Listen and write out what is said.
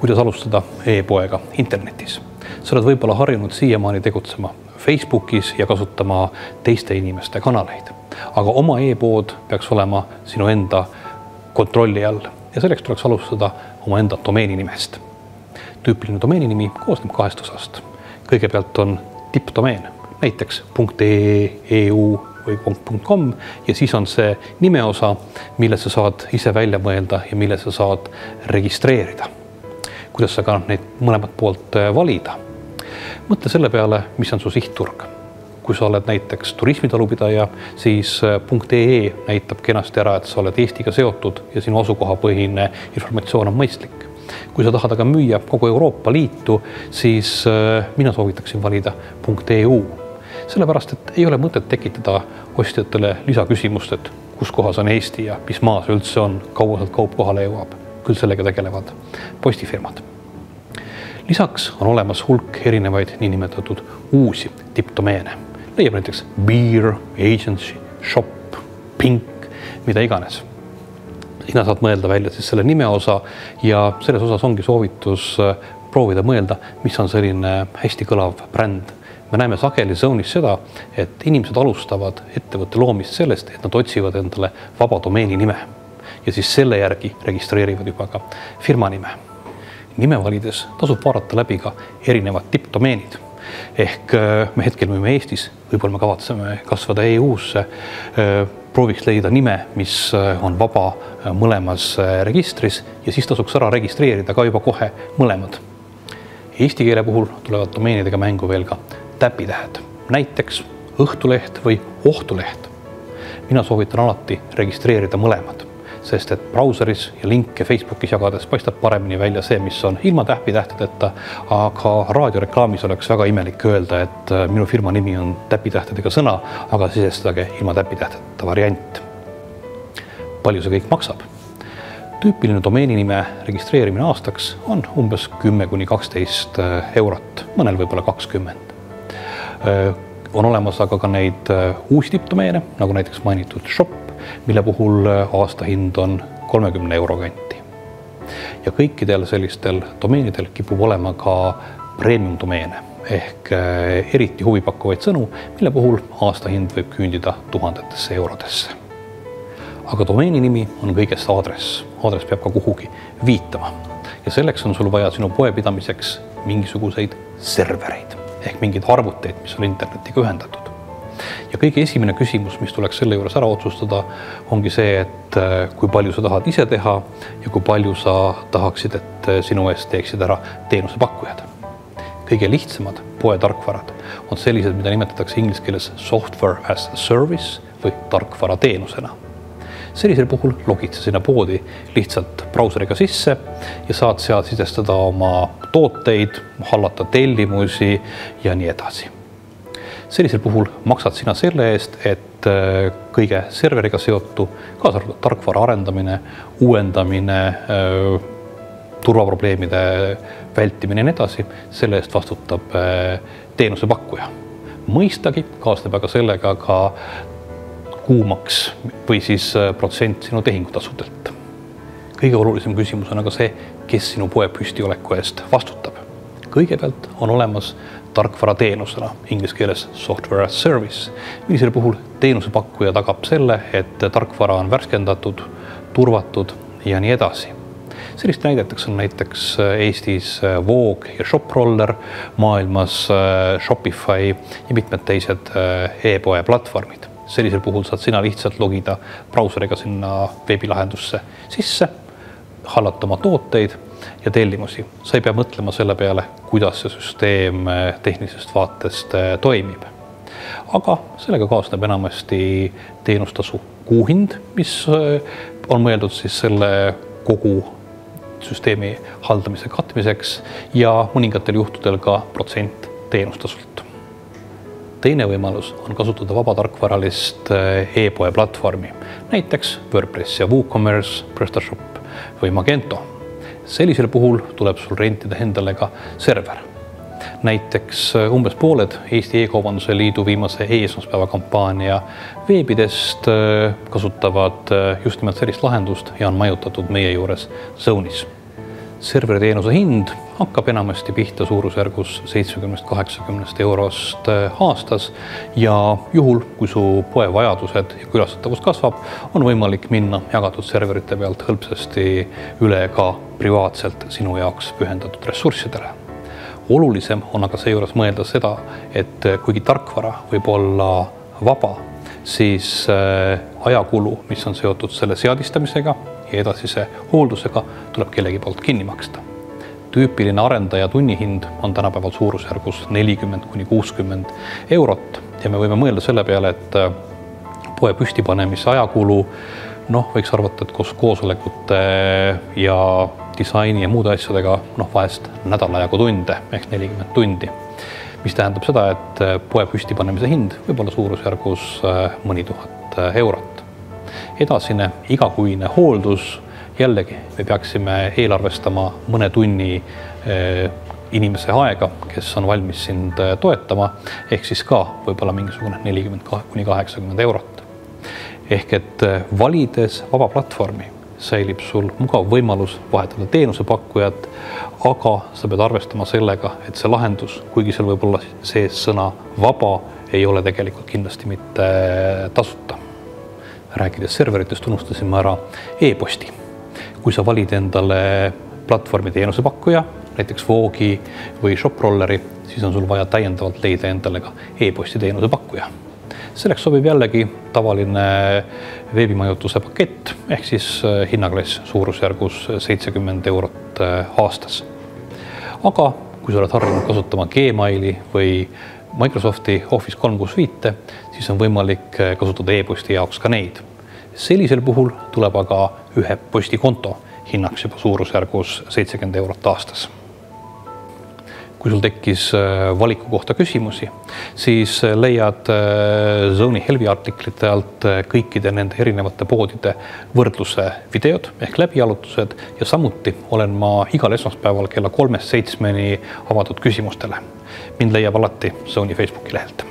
kuidas alustada e-poega internetis. Sa oled võib-olla harjunud siiamaani tegutsema Facebookis ja kasutama teiste inimeste kanaleid. Aga oma e-pood peaks olema sinu enda kontrolli all ja selleks tuleks alustada oma enda domeeni nimest. Tüüpiline domeeni nimi koosneb 2 osast. Kõigepealt on tippdomeen, näiteks .ee, .eu või .com ja siis on see nimeosa, mille sa saad ise välja mõelda ja mille sa saad registreerida. Kuidas sa ka neid mõlemat poolt valida? Mõtle selle peale, mis on su sihtturg. Kui sa oled näiteks turismitalupidaja, siis .ee näitab kenasti ära, et sa oled Eestiga seotud ja sinu asukohapõhine informatsioon on mõistlik. Kui sa tahad aga müüa kogu Euroopa Liitu, siis mina soovitaksin valida .eu. Sellepärast, et ei ole mõtet tekitada ostjatele lisaküsimust, et kus kohas on Eesti ja mis maa see üldse on, kaua sealt kaup kohale jõuab. Küll sellega tegelevad postifirmad. Lisaks on olemas hulk erinevaid niinimetatud uusi tippdomeene. Leiab näiteks beer, agency, shop, pink, mida iganes. Sina saad mõelda välja siis selle nimeosa ja selles osas ongi soovitus proovida mõelda, mis on selline hästi kõlav bränd. Me näeme sageli Zone'is seda, et inimesed alustavad ettevõtte loomist sellest, et nad otsivad endale vaba domeeni nime ja siis selle järgi registreerivad juba ka firma nime. Nime valides tasub vaadata läbi ka erinevad tippdomeenid. Ehk me hetkel müüme Eestis, võib-olla me kavatseme kasvada EU-sse, prooviks leida nime, mis on vaba mõlemas registris ja siis tasuks ära registreerida ka juba kohe mõlemad. Eesti keele puhul tulevad domeenidega mängu veel ka täpitähed, näiteks Õhtuleht või Ohtuleht. Mina soovitan alati registreerida mõlemad, sest et brauseris ja linke Facebookis jagades paistab paremini välja see, mis on ilma täpitähtedeta, aga raadioreklaamis oleks väga imelik öelda, et minu firma nimi on täpitähtedega sõna, aga sisestage ilma täpitähtedeta variant. Palju see kõik maksab? Tüüpiline domeeni nime registreerimine aastaks on umbes 10–12 eurot, mõnel võib-olla 20. On olemas aga ka neid uusi tippdomeene, nagu näiteks mainitud shop, mille puhul aastahind on 30 euro kanti. Ja kõikidel sellistel domeenidel kipub olema ka premium domeene ehk eriti huvipakkuvaid sõnu, mille puhul aastahind võib küündida tuhandetesse eurodesse. Aga domeeni nimi on kõigest aadress. Aadress peab ka kuhugi viitama. Ja selleks on sul vaja sinu poepidamiseks mingisuguseid servereid ehk mingid arvuteid, mis on internetiga ühendatud. Ja kõige esimene küsimus, mis tuleks selle juures ära otsustada, ongi see, et kui palju sa tahad ise teha ja kui palju sa tahaksid, et sinu eest teeksid ära teenusepakkujad. Kõige lihtsamad poetarkvarad on sellised, mida nimetatakse inglise keeles software as a service või tarkvara teenusena. Sellisel puhul logid sa sinna poodi lihtsalt brauseriga sisse ja saad sealt sisestada oma tooteid, hallata tellimusi ja nii edasi. Sellisel puhul maksad sina selle eest, et kõige serveriga seotu, kaasa arvatud tarkvara arendamine, uuendamine, turvaprobleemide vältimine ja nii edasi, selle eest vastutab teenusepakkuja. Mõistagi kaasneb aga sellega ka kuumaks või siis protsent sinu tehingutasudelt. Kõige olulisem küsimus on aga see, kes sinu poe püstioleku eest vastutab. Kõigepealt on olemas tarkvara teenusena, inglise keeles software as service, millisel puhul teenusepakkuja tagab selle, et tarkvara on värskendatud, turvatud ja nii edasi. Sellist näideteks on näiteks Eestis Voog ja ShopRoller, maailmas Shopify ja mitmed teised e-poe platvormid. Sellisel puhul saad sina lihtsalt logida brauseriga sinna veebilahendusse sisse, hallata oma tooteid ja tellimusi. Sa ei pea mõtlema selle peale, kuidas see süsteem tehnilisest vaatest toimib. Aga sellega kaasneb enamasti teenustasu kuuhind, mis on mõeldud siis selle kogu süsteemi haldamise katmiseks ja mõningatel juhtudel ka protsent teenustasult. Teine võimalus on kasutada vabatarkvaralist e-poe platvormi, näiteks WordPress ja WooCommerce, PrestaShop või Magento. Sellisel puhul tuleb sul rentida endale ka server. Näiteks umbes pooled Eesti E-kaubanduse liidu viimase e-esmaspäeva kampaania veebidest kasutavad just nimelt sellist lahendust ja on majutatud meie juures Zone'is. serveriteenuse hind hakkab enamasti pihta suurusjärgus 70–80 eurost aastas ja juhul, kui su poe vajadused ja külastatavus kasvab, on võimalik minna jagatud serverite pealt hõlpsasti üle ka privaatselt sinu jaoks pühendatud ressurssidele. Olulisem on aga seejuures mõelda seda, et kuigi tarkvara võib olla vaba, siis ajakulu, mis on seotud selle seadistamisega ja edasise hooldusega, tuleb kellegi poolt kinni maksta. Tüüpiline arendaja tunnihind on tänapäeval suurusjärgus 40–60 eurot ja me võime mõelda selle peale, et poe püstipanemise ajakulu, võiks arvata, et koos koosolekute ja disaini ja muude asjadega, vahest nädala jagu tunde ehk 40 tundi, mis tähendab seda, et poe püstipanemise hind võib olla suurusjärgus mõni tuhat eurot. Edasine igakuine hooldus, jällegi me peaksime eelarvestama mõne tunni inimese aega, kes on valmis sind toetama, ehk siis ka võib-olla mingisugune 40–80 eurot. Ehk et valides vaba platvormi säilib sul mugav võimalus vahetada teenusepakkujat, aga sa pead arvestama sellega, et see lahendus, kuigi seal võib olla sees sõna vaba, ei ole tegelikult kindlasti mitte tasuta. Rääkides serveritest unustasime ära e-posti. Kui sa valid endale platvormi teenusepakkuja, näiteks Voogi või ShopRolleri, siis on sul vaja täiendavalt leida endale ka e-posti teenusepakkuja. Selleks sobib jällegi tavaline veebimajutuse pakett, ehk siis hinnaklass suurusjärgus 70 eurot aastas. Aga kui sa oled harjunud kasutama Gmaili või Microsofti Office 365, siis on võimalik kasutada e-posti jaoks ka neid. Sellisel puhul tuleb aga ühe postikonto hinnaks juba suurusjärgus 70 eurot aastas. Kui sul tekkis valiku kohta küsimusi, siis leiad Zone'i Helvi artiklite alt kõikide nende erinevate poodide võrdluse videod ehk läbijalutused ja samuti olen ma igal esmaspäeval kella 3–7 avatud küsimustele. Mind leiab alati Zone'i Facebooki lehelt.